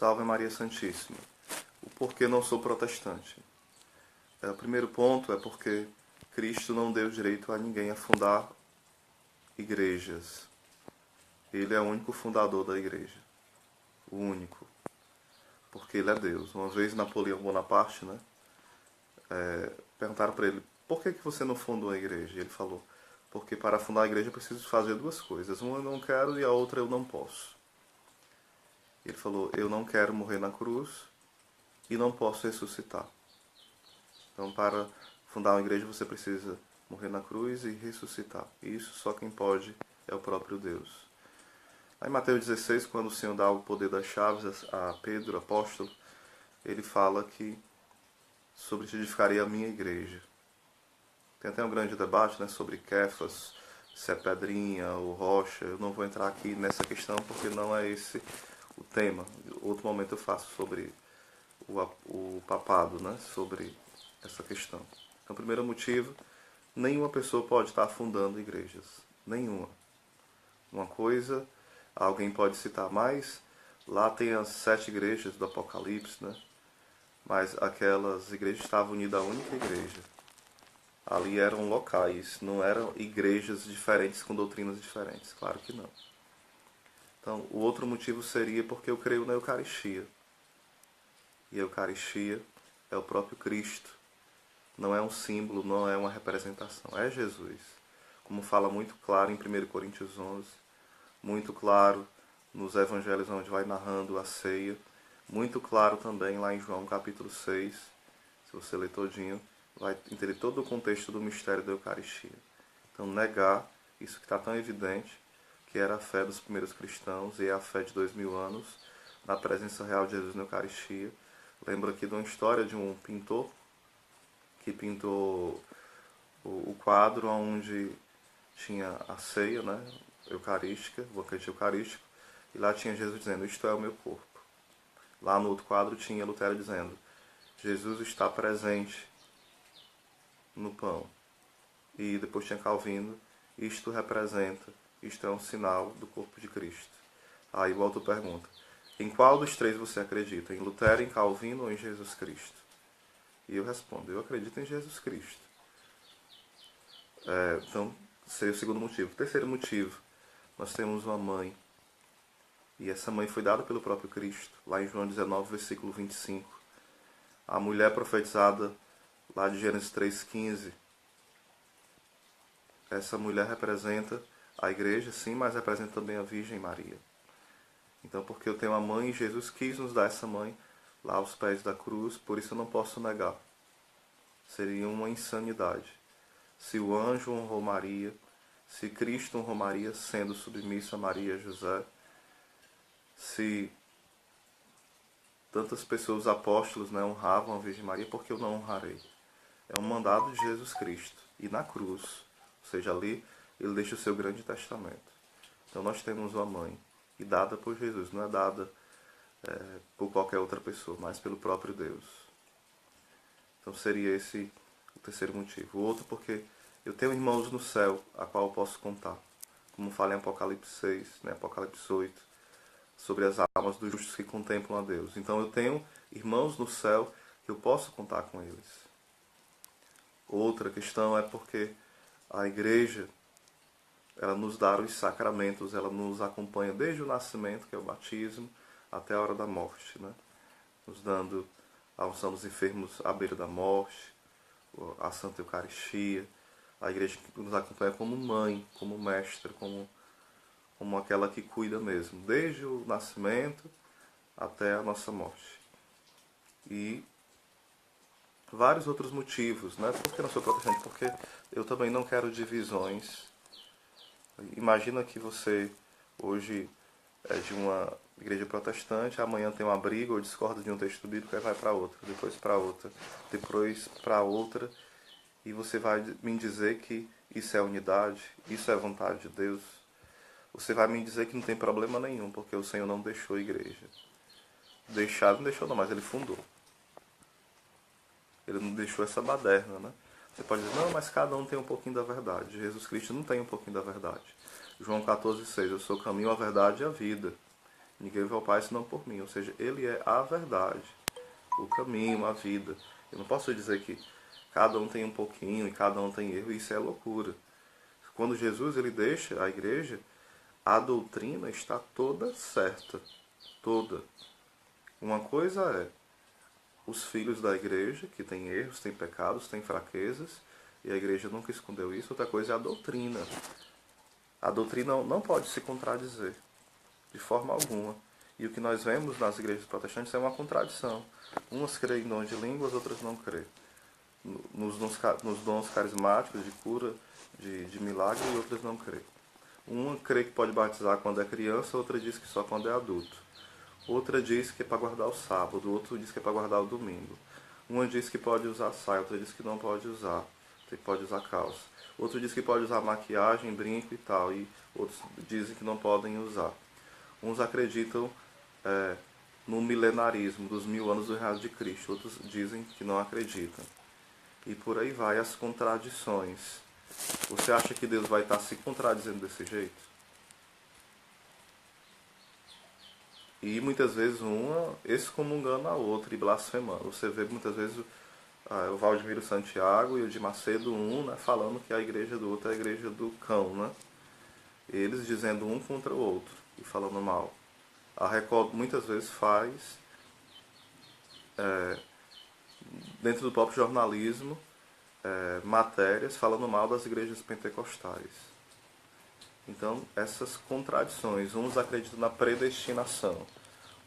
Salve Maria Santíssima. O porquê não sou protestante? O primeiro ponto é porque Cristo não deu direito a ninguém a fundar igrejas. Ele é o único fundador da igreja. O único. Porque ele é Deus. Uma vez Napoleão Bonaparte, perguntaram para ele, por que você não fundou a igreja? E ele falou, porque para fundar a igreja eu preciso fazer duas coisas. Uma eu não quero e a outra eu não posso. Ele falou, eu não quero morrer na cruz e não posso ressuscitar. Então, para fundar uma igreja, você precisa morrer na cruz e ressuscitar. E isso só quem pode é o próprio Deus. Aí em Mateus 16, quando o Senhor dá o poder das chaves a Pedro, apóstolo, ele fala que sobre te edificarei a minha igreja. Tem até um grande debate sobre Kéfas, se é pedrinha ou rocha. Eu não vou entrar aqui nessa questão porque não é esse o tema. Outro momento eu faço sobre o papado, sobre essa questão. Então, primeiro motivo, nenhuma pessoa pode estar fundando igrejas. Nenhuma. Uma coisa, alguém pode citar mais, lá tem as 7 igrejas do Apocalipse, mas aquelas igrejas estavam unidas à única igreja. Ali eram locais, não eram igrejas diferentes com doutrinas diferentes. Claro que não. Então, o outro motivo seria porque eu creio na Eucaristia. E a Eucaristia é o próprio Cristo. Não é um símbolo, não é uma representação. É Jesus. Como fala muito claro em 1 Coríntios 11, muito claro nos evangelhos onde vai narrando a ceia, muito claro também lá em João capítulo 6, se você ler todinho, vai entender todo o contexto do mistério da Eucaristia. Então, negar isso que está tão evidente, que era a fé dos primeiros cristãos e é a fé de 2000 anos, na presença real de Jesus na Eucaristia. Lembro aqui de uma história de um pintor que pintou o quadro onde tinha a ceia, eucarística, o banquete eucarístico, e lá tinha Jesus dizendo, isto é o meu corpo. Lá no outro quadro tinha Lutero dizendo, Jesus está presente no pão. E depois tinha Calvino, isto representa, isto é um sinal do corpo de Cristo. Aí o autor pergunta, em qual dos três você acredita? Em Lutero, em Calvino ou em Jesus Cristo? E eu respondo, eu acredito em Jesus Cristo. Então, seria o segundo motivo. O terceiro motivo, nós temos uma mãe. E essa mãe foi dada pelo próprio Cristo. Lá em João 19, versículo 25. A mulher profetizada lá de Gênesis 3,15. Essa mulher representa a igreja, sim, mas representa também a Virgem Maria. Então, porque eu tenho uma mãe, Jesus quis nos dar essa mãe lá aos pés da cruz, por isso eu não posso negar. Seria uma insanidade. Se o anjo honrou Maria, se Cristo honrou Maria, sendo submisso a Maria e José, se tantas pessoas, apóstolos, honravam a Virgem Maria, porque eu não honrarei? É um mandado de Jesus Cristo. E na cruz, ou seja, ali, ele deixa o seu grande testamento. Então nós temos uma mãe, e dada por Jesus, não é dada por qualquer outra pessoa, mas pelo próprio Deus. Então seria esse o terceiro motivo. O outro porque eu tenho irmãos no céu, a qual eu posso contar. Como fala em Apocalipse 6, Apocalipse 8, sobre as almas dos justos que contemplam a Deus. Então eu tenho irmãos no céu que eu posso contar com eles. Outra questão é porque a igreja, ela nos dá os sacramentos, ela nos acompanha desde o nascimento, que é o batismo, até a hora da morte, nos dando a unção dos enfermos à beira da morte, a Santa Eucaristia. A igreja nos acompanha como mãe, como mestra, como aquela que cuida mesmo, desde o nascimento até a nossa morte. E vários outros motivos, Por que não sou protestante? Porque eu também não quero divisões. Imagina que você hoje é de uma igreja protestante, amanhã tem uma briga ou discorda de um texto bíblico, aí vai para outra, depois para outra, depois para outra, e você vai me dizer que isso é unidade, isso é vontade de Deus. Você vai me dizer que não tem problema nenhum, porque o Senhor não deixou a igreja. Deixar não deixou não, mas ele fundou. Ele não deixou essa baderna, Você pode dizer, não, mas cada um tem um pouquinho da verdade. Jesus Cristo não tem um pouquinho da verdade. João 14,6, eu sou o caminho, a verdade e a vida. Ninguém vê o Pai senão por mim. Ou seja, ele é a verdade, o caminho, a vida. Eu não posso dizer que cada um tem um pouquinho e cada um tem erro. Isso é loucura. Quando Jesus ele deixa a igreja, a doutrina está toda certa. Toda. Uma coisa é os filhos da igreja, que têm erros, têm pecados, têm fraquezas, e a igreja nunca escondeu isso. Outra coisa é a doutrina. A doutrina não pode se contradizer, de forma alguma. E o que nós vemos nas igrejas protestantes é uma contradição. Umas creem em dom de línguas, outras não creem. Nos dons carismáticos, de cura, de milagre, e outras não creem. Uma crê que pode batizar quando é criança, outra diz que só quando é adulto. Outra diz que é para guardar o sábado, outro diz que é para guardar o domingo. Uma diz que pode usar saia, outra diz que não pode usar, que pode usar calça. Outro diz que pode usar maquiagem, brinco e tal, e outros dizem que não podem usar. Uns acreditam no milenarismo dos 1000 anos do reinado de Cristo, outros dizem que não acreditam. E por aí vai as contradições. Você acha que Deus vai estar se contradizendo desse jeito? E muitas vezes uma excomungando a outra e blasfemando. Você vê muitas vezes o Valdemiro Santiago e o de Macedo, né, falando que a igreja do outro é a igreja do cão, né? Eles dizendo um contra o outro e falando mal. A Record muitas vezes faz, dentro do próprio jornalismo, matérias falando mal das igrejas pentecostais. Então, essas contradições, uns acreditam na predestinação,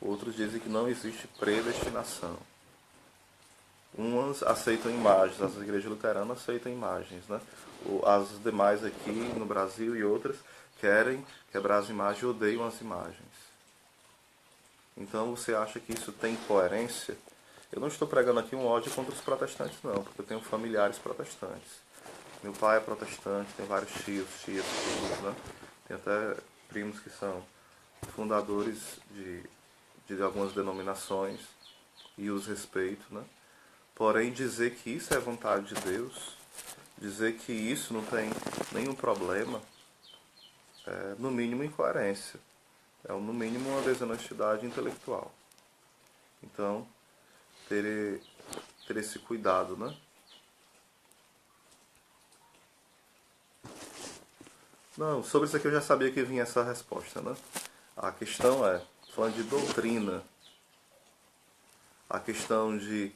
outros dizem que não existe predestinação. Umas aceitam imagens, as igrejas luteranas aceitam imagens, né? As demais aqui no Brasil e outras querem quebrar as imagens e odeiam as imagens. Então, você acha que isso tem coerência? Eu não estou pregando aqui um ódio contra os protestantes, não, porque eu tenho familiares protestantes. Meu pai é protestante, tem vários tios, tias, primos, né? Tem até primos que são fundadores de algumas denominações e os respeito, né? Porém, dizer que isso é vontade de Deus, dizer que isso não tem nenhum problema, é no mínimo incoerência. É no mínimo uma desonestidade intelectual. Então, ter esse cuidado, né? Não, sobre isso aqui eu já sabia que vinha essa resposta, né? A questão é, falando de doutrina, a questão de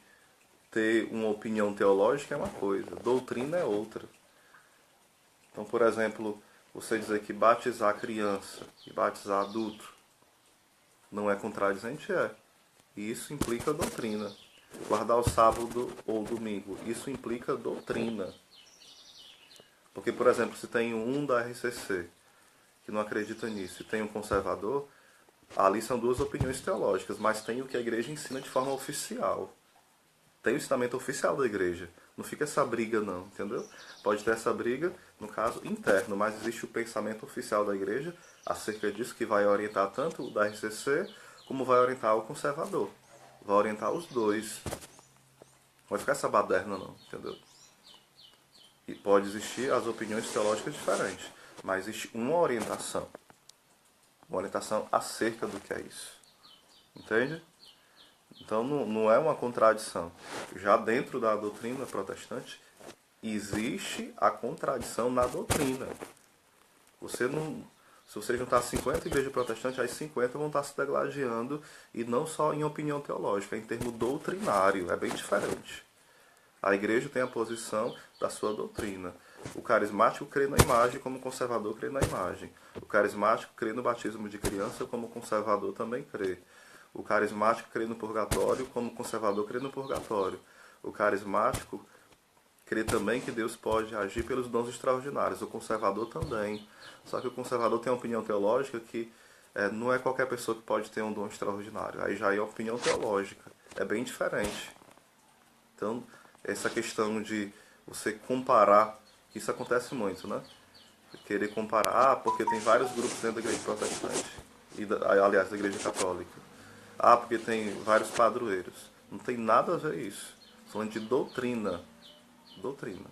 ter uma opinião teológica é uma coisa, doutrina é outra. Então, por exemplo, você dizer que batizar criança e batizar adulto não é contradizente, é. E isso implica doutrina. Guardar o sábado ou domingo, isso implica doutrina. Porque, por exemplo, se tem um da RCC que não acredita nisso e tem um conservador, ali são duas opiniões teológicas, mas tem o que a igreja ensina de forma oficial. Tem o ensinamento oficial da igreja. Não fica essa briga não, entendeu? Pode ter essa briga, no caso, interno, mas existe o pensamento oficial da igreja acerca disso que vai orientar tanto o da RCC como vai orientar o conservador. Vai orientar os dois. Não vai ficar essa baderna não, entendeu? E pode existir as opiniões teológicas diferentes, mas existe uma orientação acerca do que é isso. Entende? Então não é uma contradição. Já dentro da doutrina protestante, existe a contradição na doutrina. Se você juntar 50 igrejas protestantes, as 50 vão estar se degladiando, e não só em opinião teológica, em termo doutrinário, é bem diferente. A igreja tem a posição da sua doutrina. O carismático crê na imagem, como o conservador crê na imagem. O carismático crê no batismo de criança, como o conservador também crê. O carismático crê no purgatório, como o conservador crê no purgatório. O carismático crê também que Deus pode agir pelos dons extraordinários. O conservador também. Só que o conservador tem uma opinião teológica que não é qualquer pessoa que pode ter um dom extraordinário. Aí já é opinião teológica. É bem diferente. Então, essa questão de você comparar, isso acontece muito, né? Querer comparar, porque tem vários grupos dentro da igreja protestante, aliás, da igreja católica. Porque tem vários padroeiros. Não tem nada a ver isso. Falando de doutrina. Doutrina.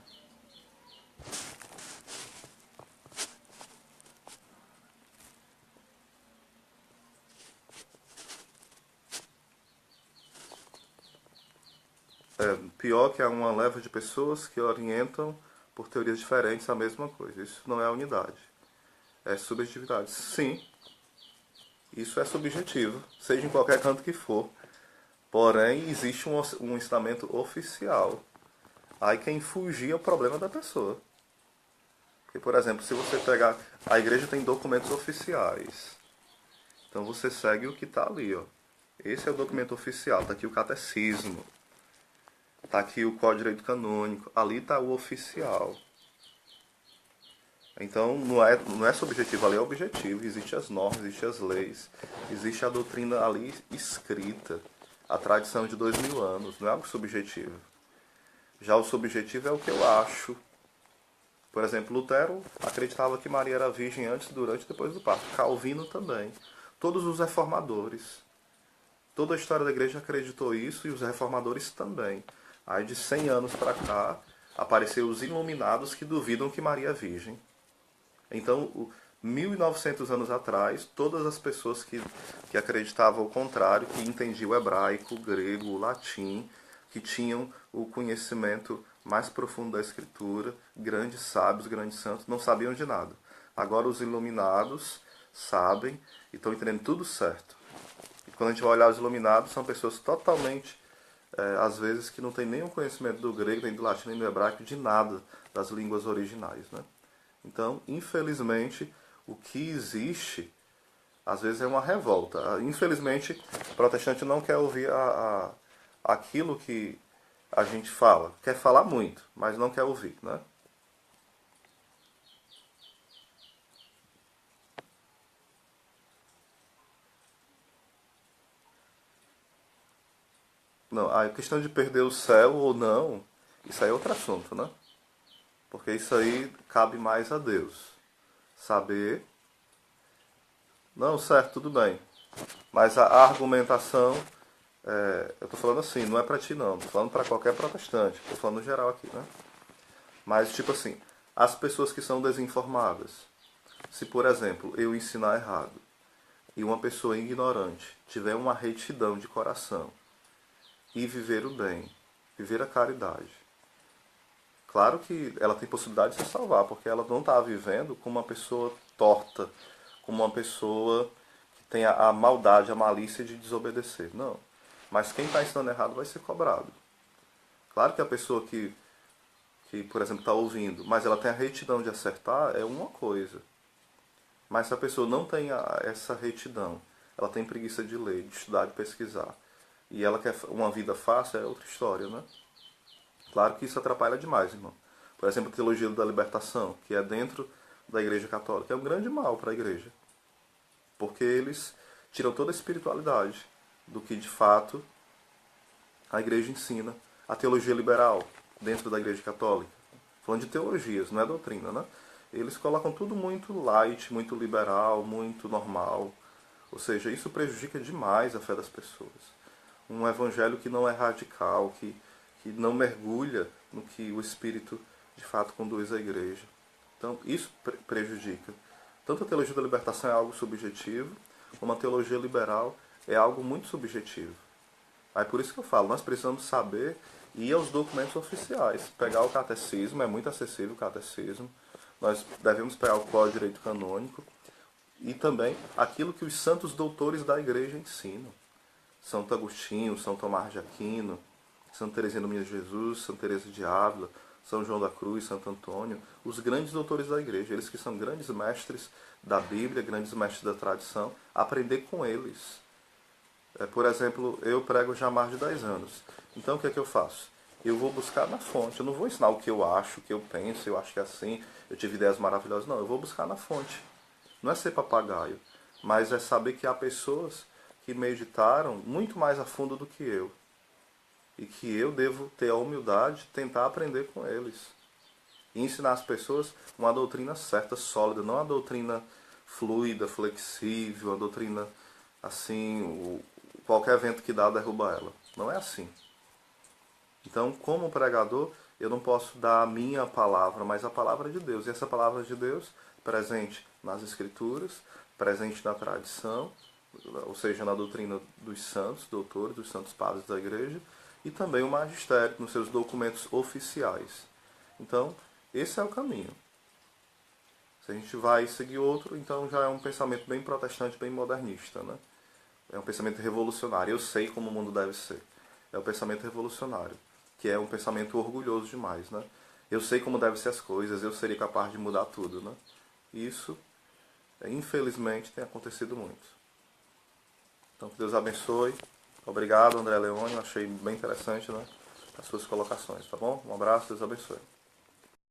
pior que é uma leva de pessoas que orientam por teorias diferentes a mesma coisa. Isso não é unidade. É subjetividade. Sim, isso é subjetivo, seja em qualquer canto que for. Porém, existe um ensinamento oficial. Aí quem fugir é o problema da pessoa. Porque, por exemplo, se você pegar... A igreja tem documentos oficiais. Então você segue o que está ali, ó. Esse é o documento oficial. Está aqui o catecismo. Está aqui o Código de Direito Canônico. Ali está o oficial. Então não é subjetivo, ali é objetivo. Existem as normas, existem as leis. Existe a doutrina ali escrita. A tradição de 2000 anos. Não é algo subjetivo. Já o subjetivo é o que eu acho. Por exemplo, Lutero acreditava que Maria era virgem antes, durante e depois do parto. Calvino também. Todos os reformadores. Toda a história da igreja acreditou isso e os reformadores também. Aí de 100 anos para cá, apareceram os iluminados que duvidam que Maria é virgem. Então, 1900 anos atrás, todas as pessoas que acreditavam o contrário, que entendiam o hebraico, o grego, o latim, que tinham o conhecimento mais profundo da escritura, grandes sábios, grandes santos, não sabiam de nada. Agora os iluminados sabem e estão entendendo tudo certo. E quando a gente vai olhar os iluminados, são pessoas totalmente, às vezes, que não têm nenhum conhecimento do grego, nem do latim, nem do hebraico, de nada das línguas originais, né? Então, infelizmente, o que existe, às vezes, é uma revolta. Infelizmente, o protestante não quer ouvir aquilo que a gente fala. Quer falar muito, mas não quer ouvir, né? Não, a questão de perder o céu ou não, isso aí é outro assunto, né? Porque isso aí cabe mais a Deus. Saber. Não, certo, tudo bem. Mas a argumentação, eu estou falando assim, não é para ti não, estou falando para qualquer protestante, estou falando no geral aqui, né? Mas tipo assim, as pessoas que são desinformadas, se por exemplo eu ensinar errado e uma pessoa ignorante tiver uma retidão de coração e viver o bem, viver a caridade, claro que ela tem possibilidade de se salvar, porque ela não está vivendo como uma pessoa torta, como uma pessoa que tem a maldade, a malícia de desobedecer. Não. Mas quem está ensinando errado vai ser cobrado. Claro que a pessoa que por exemplo, está ouvindo, mas ela tem a retidão de acertar, é uma coisa. Mas se a pessoa não tem essa retidão, ela tem preguiça de ler, de estudar, de pesquisar, e ela quer uma vida fácil, é outra história, né? Claro que isso atrapalha demais, irmão. Por exemplo, a teologia da libertação, que é dentro da Igreja Católica, é um grande mal para a Igreja. Porque eles tiram toda a espiritualidade do que de fato a Igreja ensina. A teologia liberal, dentro da Igreja Católica. Falando de teologias, não é doutrina, né? Eles colocam tudo muito light, muito liberal, muito normal. Ou seja, isso prejudica demais a fé das pessoas. Um evangelho que não é radical, que não mergulha no que o Espírito de fato conduz à igreja. Então, isso prejudica. Tanto a teologia da libertação é algo subjetivo, como a teologia liberal é algo muito subjetivo. Aí por isso que eu falo, nós precisamos saber ir aos documentos oficiais. Pegar o catecismo, é muito acessível o catecismo. Nós devemos pegar o Código de Direito Canônico e também aquilo que os santos doutores da igreja ensinam. Santo Agostinho, São Tomás de Aquino, Santa Teresinha do Menino Jesus, Santa Teresa de Ávila, São João da Cruz, Santo Antônio, os grandes doutores da igreja, eles que são grandes mestres da Bíblia, grandes mestres da tradição, aprender com eles. Por exemplo, eu prego já há mais de 10 anos. Então o que é que eu faço? Eu vou buscar na fonte. Eu não vou ensinar o que eu acho, o que eu penso, eu acho que é assim, eu tive ideias maravilhosas. Não, eu vou buscar na fonte. Não é ser papagaio, mas é saber que há pessoas que meditaram muito mais a fundo do que eu. E que eu devo ter a humildade de tentar aprender com eles. E ensinar as pessoas uma doutrina certa, sólida, não uma doutrina fluida, flexível, uma doutrina assim, qualquer vento que dá derruba ela. Não é assim. Então, como pregador, eu não posso dar a minha palavra, mas a palavra de Deus. E essa palavra de Deus, presente nas Escrituras, presente na tradição, ou seja, na doutrina dos santos, doutores, dos santos padres da igreja, e também o magistério nos seus documentos oficiais. Então, esse é o caminho. Se a gente vai seguir outro, então já é um pensamento bem protestante, bem modernista, né? É um pensamento revolucionário. Eu sei como o mundo deve ser. É o pensamento revolucionário, que é um pensamento orgulhoso demais, né? Eu sei como devem ser as coisas, eu seria capaz de mudar tudo, né? Isso, infelizmente, tem acontecido muito. Então, que Deus abençoe. Obrigado, André Leone. Eu achei bem interessante, né, as suas colocações, tá bom? Um abraço, Deus abençoe.